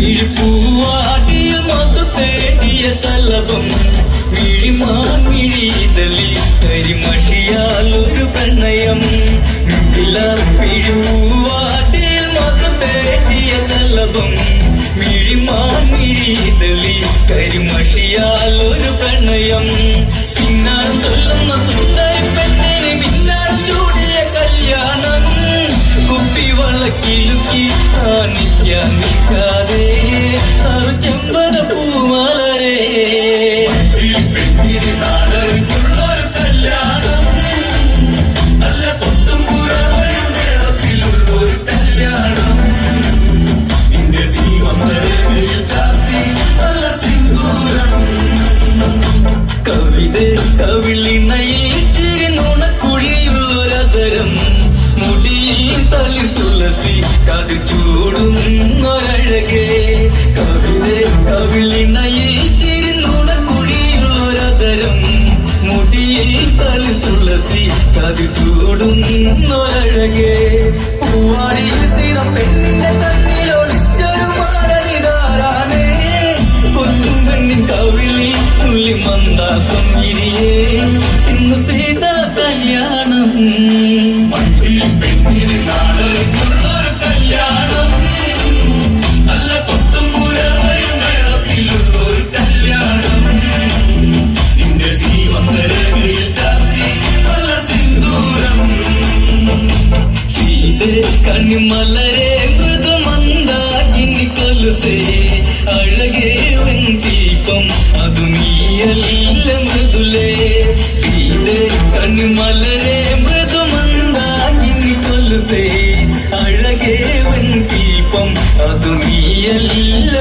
വിഴിപ്പൂവാടിയ മതത്തേടിയ ശലഭം വിഴിമാൻമിഴിതലിൽ കരിമഷിയാൽ ഒരു പ്രണയം വിഴിപ്പൂവാടിയ മതത്തേടിയ ശലഭം വിഴിമാൻമിഴിതലിൽ കരിമഷിയാൽ ഒരു പ്രണയം പിന്നാൻ തൊല്ലുന്ന സുന്ദരി പെണ്ണിന് മിന്നാൻ ചൂടിയ കല്യാണം കുപ്പിവളക്കിലുക്കി കാണിക്കാൻ നിൽക്കാതെ ചെമ്പര പൂമലരെ നാടൊരു കല്യാണം നല്ല പൊട്ടും പുറവയും മേളത്തിലുള്ളൊരു കല്യാണം നിന്റെ സീമന്തരയിൽ ചാർത്തി നല്ല സിന്ദൂരം കവിത കവിളിനയിൽ നുണക്കുഴിയുള്ളൊരതരം മുടിയിൽ തളി തുളസി കത് ചൂടുന്നൊരഴകേ കവിത കവിളിനയിൽ നുണക്കുഴിയുള്ളൊരതരം മുടിയിൽ തളി തുളസി കത് ചൂടുന്നൊരഴകേ പൂവാടിയിൽ സ്ഥിരം പെണ്ണിന്റെ കണ്ണിലൊളിച്ചൊരു മാരനിതാരാണേ കൊല്ലും പെണ്ണിൻ കവിളിൽ തുള്ളി മന്ദാസം ഇരിയേ ഇന്ന് സീതാ കല്യാണം പെണ്ണിന് നാടൊരു കല്യാണം നല്ല പൊട്ടും പുരവയും മേളത്തിലുള്ളൊരു കല്യാണം നിന്റെ സീമന്തരയിൽ ചാർത്തി നല്ല സിന്ദൂരം സീതേ കണിമലരെ മൃദുമന്ദാകിനി കൊലുസേ അഴകേ വെഞ്ചീപ്പം അതു നീയല്ല മൃദുലേ സീതേ കണിമലരെ മൃദുമന്ദാകിനി കൊലുസേ അഴകേ വെഞ്ചീപ്പം അതു നീയല്ല